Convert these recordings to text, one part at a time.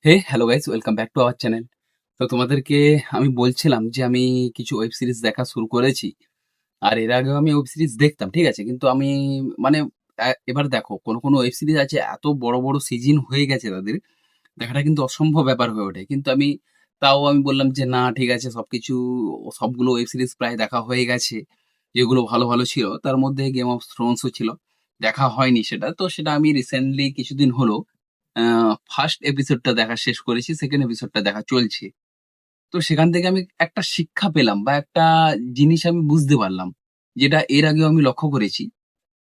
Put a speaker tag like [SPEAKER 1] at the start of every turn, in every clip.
[SPEAKER 1] Hey hello guys, welcome back to our channel. তো তোমাদেরকে আমি বলছিলাম যে আমি কিছু ওয়েব সিরিজ দেখা শুরু করেছি। আর এর আগেও আমি ওয়েব সিরিজ দেখতাম, ঠিক আছে? কিন্তু আমি মানে এবার দেখো কোনো ওয়েব সিরিজ আছে এত বড় বড় সিজন হয়ে গেছে তাদের, দেখাটা কিন্তু অসম্ভব ব্যাপার হয়ে ওঠে। কিন্তু আমি বললাম যে না, ঠিক আছে, সবগুলো ওয়েব সিরিজ প্রায় দেখা হয়ে গেছে। যেগুলো ভালো ভালো ছিল তার মধ্যে গেম অফ থ্রোনসও ছিল। দেখা হয়নি সেটা, তো সেটা আমি রিসেন্টলি কিছুদিন হলো ফার্স্ট এপিসোডটা দেখা শেষ করেছি, সেকেন্ড এপিসোডটা দেখা চলছে। তো সেখান থেকে আমি একটা শিক্ষা পেলাম বা একটা জিনিস আমি বুঝতে পারলাম, যেটা এর আগেও আমি লক্ষ্য করেছি।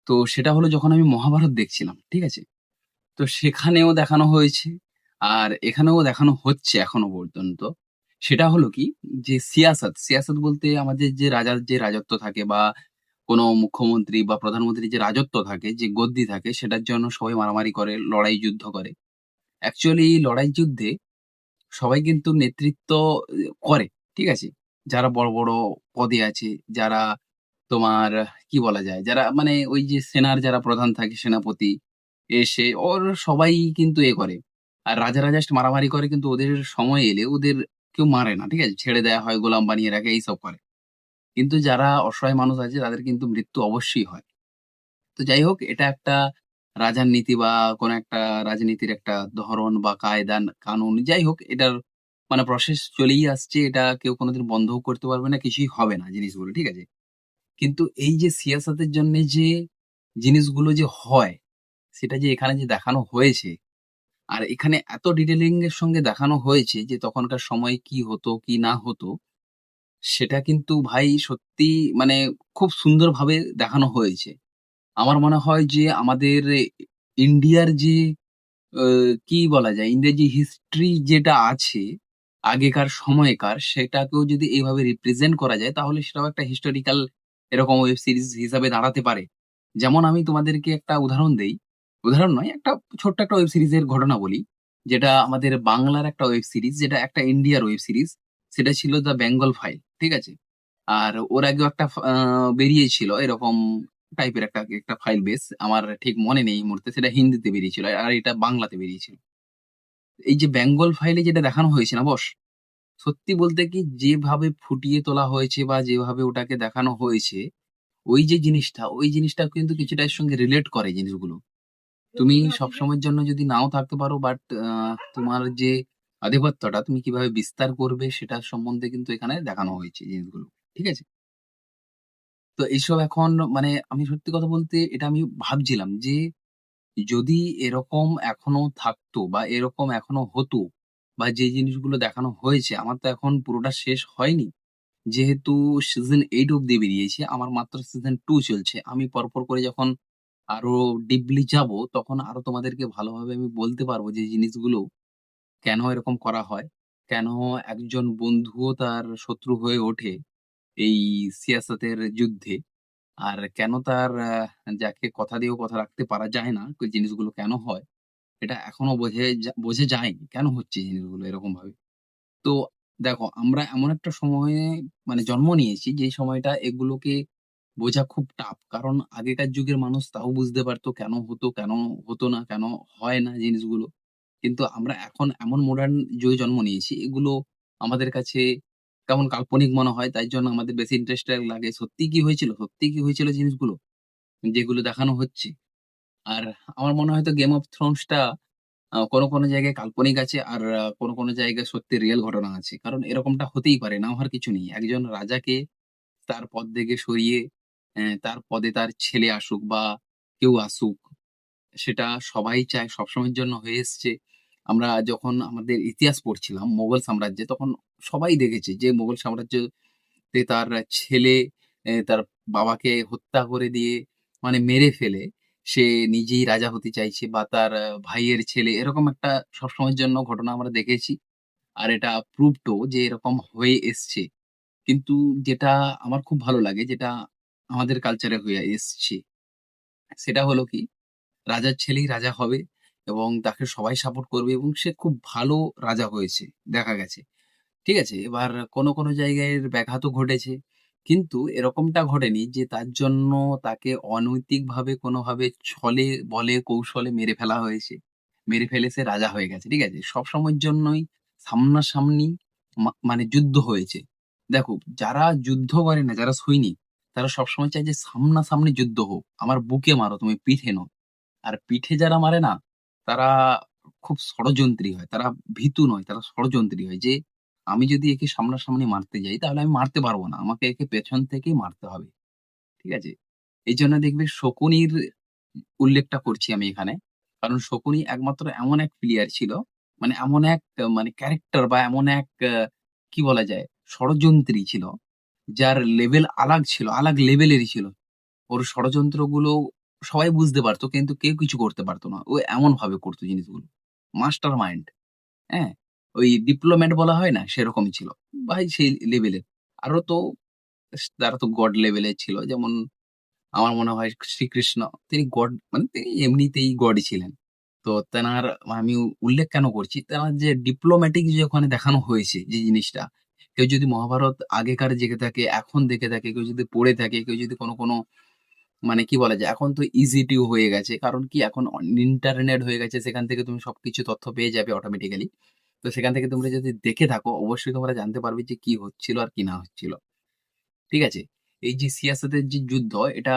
[SPEAKER 1] তো সেটা হলো, যখন আমি মহাভারত দেখছিলাম, ঠিক আছে? তো সেখানেও দেখানো হয়েছে, আর এখানেও দেখানো হচ্ছে এখনো পর্যন্ত। সেটা হলো কি, যে সিয়াসত বলতে আমাদের যে রাজার যে রাজত্ব থাকে, বা কোনো মুখ্যমন্ত্রী বা প্রধানমন্ত্রীর যে রাজত্ব থাকে, যে গদ্দি থাকে, সেটার জন্য সবাই মারামারি করে, লড়াই যুদ্ধ করে। অ্যাকচুয়ালি লড়াই যুদ্ধে সবাই কিন্তু নেতৃত্ব করে, ঠিক আছে? যারা বড়, বড় পদে আছে, যারা তোমার কি বলা যায়? যারা মানে ওই যে সেনার যারা প্রধান থাকে, সেনাপতি এসে ওর সবাই কিন্তু করে। আর রাজারা জাস্ট মারামারি করে, কিন্তু ওদের সময় এলে ওদের কেউ মারে না, ঠিক আছে? ছেড়ে দেয়া হয়, গোলাম বানিয়ে রাখে, এইসব করে। কিন্তু যারা অসহায় মানুষ আছে তাদের কিন্তু মৃত্যু অবশ্যই হয়। তো যাই হোক, এটা একটা রাজার নীতি বা কোনো একটা রাজনীতির একটা ধরন বা কায়দা কানুন, যাই হোক, এটার মানে প্রসেস চলেই আসছে। এটা কেউ কোনোদিন বন্ধও করতে পারবে না, কিছুই হবে না জিনিসগুলো, ঠিক আছে? কিন্তু এই যে সিয়াসতের জন্য যে জিনিসগুলো যে হয়, সেটা যে এখানে যে দেখানো হয়েছে, আর এখানে এত ডিটেলিং এর সঙ্গে দেখানো হয়েছে যে তখনকার সময় কি হতো কি না হতো, সেটা কিন্তু ভাই সত্যি মানে খুব সুন্দরভাবে দেখানো হয়েছে। আমার মনে হয় যে আমাদের ইন্ডিয়ার যে আ কি বলা যায়? ইন্ডিয়ার যে হিস্ট্রি যেটা আছে, আগেকার সময়কার, সেটাকেও যদি এভাবে রিপ্রেজেন্ট করা যায়, তাহলে সেটাও একটা হিস্টোরিক্যাল এরকম ওয়েব সিরিজ হিসাবে দাঁড়াতে পারে। যেমন আমি তোমাদেরকে একটা উদাহরণ দেই। উদাহরণ নয়, একটা ছোট্ট একটা ওয়েব সিরিজের ঘটনা বলি। যেটা আমাদের বাংলার একটা ওয়েব সিরিজ, যেটা একটা ইন্ডিয়ার ওয়েব সিরিজ। সেটা ছিল 'দ্য বেঙ্গল ফাইল', ঠিক আছে? আর ওর আগেও একটা বেরিয়েছিল এরকম টাইপের একটা ফাইল বেস। আমার ঠিক মনে নেই এই মুহূর্তে। সেটা হিন্দিতে বেরিয়েছিল। আর এটা বাংলাতে বেরিয়েছিল। এই যে বেঙ্গল ফাইলে যেটা দেখানো হয়েছে না বস, সত্যি বলতে কি, যেভাবে ফুটিয়ে তোলা হয়েছে বা যেভাবে ওটাকে দেখানো হয়েছে, ওই জিনিসটা কিন্তু কিছুটা এর সঙ্গে রিলেট করে জিনিসগুলো। তুমি সবসময়ের জন্য যদি নাও থাকতে পারো, বাট তোমার যে আধিপত্যটা তুমি কিভাবে বিস্তার করবে সেটার সম্বন্ধে কিন্তু এখানে দেখানো হয়েছে জিনিসগুলো। ঠিক আছে? তো এইসব এখন মানে আমি সত্যি কথা বলতে এটা আমি ভাবছিলাম যে, যদি এরকম এখনো থাকতো বা এরকম এখনো হতো, বা যে জিনিসগুলো দেখানো হয়েছে, আমার তো এখন পুরোটা শেষ হয়নি। যেহেতু সিজন 8 অব্দি বেরিয়েছে, আমার মাত্র সিজন 2 চলছে। আমি পরপর করে যখন আরো ডিপলি যাবো, তখন আরো তোমাদেরকে ভালোভাবে আমি বলতে পারবো যে জিনিসগুলো কেন এরকম করা হয়? কেন একজন বন্ধুও তার শত্রু হয়ে ওঠে এই সিয়াসতের যুদ্ধে? আর কেন তার যাকে কথা দিয়েও কথা রাখতে পারা যায় না, ওই জিনিসগুলো কেন হয়? এটা এখনো বোঝা যায়নি। কেন হচ্ছে এই জিনিসগুলো এরকমভাবে? তো দেখো, আমরা এমন একটা সময়ে মানে জন্ম নিয়েছি, যেই সময়টা এগুলোকে বোঝা খুব টাফ। কারণ আগেকার যুগের মানুষ তাও বুঝতে পারতো কেন হতো, কেন হতো না, কেন হয় না জিনিসগুলো। কিন্তু আমরা এখন এমন মডার্ন যুগে জন্ম নিয়েছি, এগুলো আমাদের কাছে কেমন কাল্পনিক মনে হয়। তাই জন্য আমাদের বেশি ইন্টারেস্টেড লাগে। সত্যিই কি হয়েছিল? সত্যিই কি হয়েছিল জিনিসগুলো? যেগুলো দেখানো হচ্ছে। আর আমার মনে হয় তো 'গেম অফ থ্রোনস' টা কোনো জায়গায় কাল্পনিক আছে, আর কোনো জায়গায় সত্যি রিয়াল ঘটনা আছে। কারণ এরকমটা হতেই পারে, না হওয়ার কিছু নেই। একজন রাজাকে তার পদ থেকে সরিয়ে তার পদে তার ছেলে আসুক বা কেউ আসুক, সেটা সবাই চায়, সবসময়ের জন্য হয়ে এসছে। আমরা যখন আমাদের ইতিহাস পড়ছিলাম মোগল সাম্রাজ্যে, তখন সবাই দেখেছে যে মোগল সাম্রাজ্যতে তার ছেলে তার বাবাকে হত্যা করে দিয়ে, মানে মেরে ফেলে, সে নিজেই রাজা হতে চাইছে, বা তার ভাইয়ের ছেলে, এরকম একটা সবসময়ের জন্য ঘটনা আমরা দেখেছি। আর এটা প্রুভড ও যে এরকম হয়ে এসছে। কিন্তু যেটা আমার খুব ভালো লাগে, যেটা আমাদের কালচারে হয়ে এসছে, সেটা হলো কি, রাজার ছেলেই রাজা হবে এবং তাকে সবাই সাপোর্ট করবে, এবং সে খুব ভালো রাজা হয়েছে, দেখা গেছে। ঠিক আছে? এবার কোনো জায়গায় এর ব্যাঘাতও ঘটেছে। কিন্তু এরকমটা ঘটেনি যে তার জন্য তাকে অনৈতিকভাবে কোনোভাবে ছলে বলে কৌশলে মেরে ফেলা হয়েছে। মেরে ফেলে সে রাজা হয়ে গেছে। ঠিক আছে? সবসময়ের জন্যই সামনাসামনি মানে যুদ্ধ হয়েছে। দেখো যারা যুদ্ধ করে না, যারা সৈনিক, তারা সবসময় চায় যে সামনাসামনি যুদ্ধ হোক। আমার বুকে মারো, তুমি পিঠে নও। আর পিঠে যারা মারে না, তারা খুব ষড়যন্ত্রী হয়। তারা ভীতু নয়, তারা ষড়যন্ত্রী হয় যে, আমি যদি একে সামনাসামনি মারতে যাই, তাহলে আমি মারতে পারব না। আমাকে একে পেছন থেকেই মারতে হবে। ঠিক আছে? এইজন্য দেখবে শকুনির উল্লেখটা করছি আমি এখানে। কারণ শকুনি একমাত্র এমন এক প্লেয়ার ছিল, মানে এমন এক মানে ক্যারেক্টার বা এমন এক কি বলা যায়? ষড়যন্ত্রী ছিল, যার লেভেল আলাগ ছিল, আলাগ লেভেলেরই ছিল। ওর ষড়যন্ত্রগুলো সবাই বুঝতে পারত কিন্তু কেউ কিছু করতে পারত না। ও এমনভাবে করত জিনিসগুলো। মাস্টার মাইন্ড, হ্যাঁ? ওই ডিপ্লোম্যাট বলা হয় না? সেরকমই ছিল। ভাই সেই লেভেলের। আরো তো তারা তো গড লেভেলের ছিল। যেমন আমার মনে হয় শ্রীকৃষ্ণ তিনি গড মানে তিনি এমনিতেই গডই ছিলেন। তো তেনার আমি উল্লেখ কেন করছি? তেনার যে ডিপ্লোম্যাটিক যে ওখানে দেখানো হয়েছে যে জিনিসটা, কেউ যদি মহাভারত আগেকার জেগে থাকে, এখন দেখে থাকে, কেউ যদি পড়ে থাকে, কেউ যদি কোনো মানে কি বলা যায়? এখন তো ইজি টু হয়ে গেছে। কারণ কি এখন ইন্টারনেট হয়ে গেছে। সেখান থেকে তুমি সবকিছু তথ্য পেয়ে যাবে অটোমেটিক্যালি। তো সেখান থেকে তোমরা যদি দেখে থাকো অবশ্যই তোমরা জানতে পারবে যে কি হচ্ছিল আর কি না হচ্ছিল। ঠিক আছে? এই যে সিয়াসতের যে যুদ্ধ এটা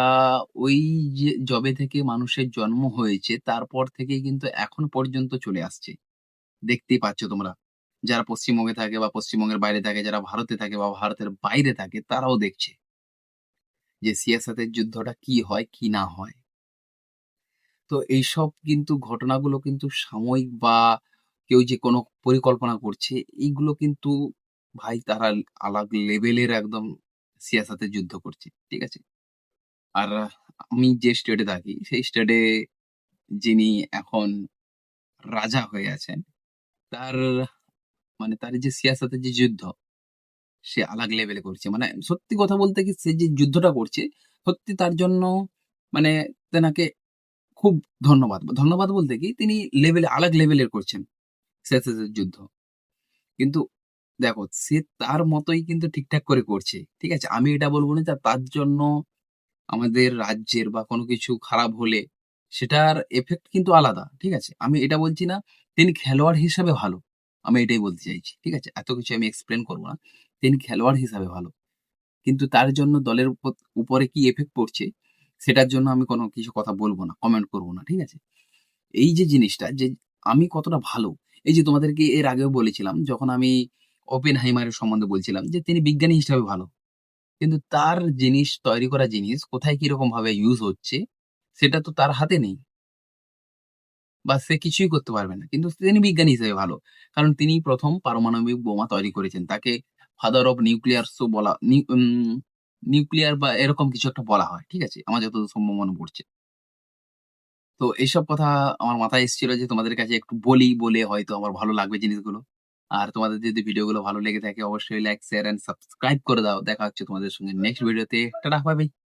[SPEAKER 1] ওই যে যবে থেকে মানুষের জন্ম হয়েছে তারপর থেকেই কিন্তু এখন পর্যন্ত চলে আসছে। দেখতেই পাচ্ছ তোমরা। যারা পশ্চিমবঙ্গে থাকে বা পশ্চিমবঙ্গের বাইরে থাকে, যারা ভারতে থাকে বা ভারতের বাইরে থাকে তারাও দেখছে যে সিয়াসতের যুদ্ধটা কি হয়, কি না হয়। তো এইসব কিন্তু ঘটনাগুলো কিন্তু সাময়িক বা কেউ যে কোনো পরিকল্পনা করছে, এইগুলো কিন্তু ভাই তারা আলাগ লেভেলের একদম সিয়াসাতে যুদ্ধ করছে। ঠিক আছে? আর আমি যে স্টেটে থাকি, সেই স্টেটে যিনি এখন রাজা হয়ে আছেন, তার মানে তার যে সিয়াসাতের যে যুদ্ধ, সে আলাগ লেভেলে করছে। মানে সত্যি কথা বলতে কি সে যে যুদ্ধটা করছে, সত্যি তার জন্য মানে তেনাকে খুব ধন্যবাদ। ধন্যবাদ বলতে কি তিনি আলাগ লেভেলের করছেন সিয়াসতের যুদ্ধ। কিন্তু দেখো সে তার মতোই কিন্তু ঠিকঠাক করে করছে। ঠিক আছে? আমি এটা বলব না যে তার জন্য আমাদের রাজ্যের বা কোনো কিছু খারাপ হলে সেটার ইফেক্ট কিন্তু আলাদা। ঠিক আছে? আমি এটা বলছি না তিনি খেলোয়াড় হিসাবে ভালো। আমি এটাই বলতে চাইছি। ঠিক আছে? এত কিছু আমি এক্সপ্লেইন করব না। তিনি খেলোয়াড় হিসাবে ভালো। কিন্তু তার জন্য দলের উপরে কি ইফেক্ট পড়ছে সেটার জন্য আমি কোনো কিছু কথা বলব না, কমেন্ট করব না। ঠিক আছে? এই যে জিনিসটা যে আমি কতটা ভালো, এই যে তোমাদেরকে এর আগেও বলেছিলাম যখন আমি ওপেনহাইমারের সম্বন্ধে বলছিলাম যে তিনি বিজ্ঞানী হিসাবে ভালো। কিন্তু তার জিনিস তৈরি করা জিনিস কোথায় কিরকম ভাবে ইউজ হচ্ছে সেটা তো তার হাতে নেই বা সে কিছুই করতে পারবে না। কিন্তু তিনি বিজ্ঞানী হিসেবে ভালো। কারণ তিনিই ১ম পারমাণবিক বোমা তৈরি করেছেন। তাকে ফাদার অফ নিউক্লিয়ারস ও বলা নিউক্লিয়ার বা এরকম কিছু একটা বলা হয়। ঠিক আছে? আমার যতদূর সম্ভব মনে পড়ছে। তো এইসব কথা আমার মাথায় এসেছিল যে তোমাদের কাছে একটু বলি, বলে হয়তো আমার ভালো লাগবে জিনিসগুলো। আর তোমাদের যদি ভিডিওগুলো ভালো লেগে থাকে অবশ্যই লাইক, শেয়ার অ্যান্ড সাবস্ক্রাইব করে দাও। দেখা হচ্ছে তোমাদের সঙ্গে নেক্সট ভিডিওতে। Tata bye bye.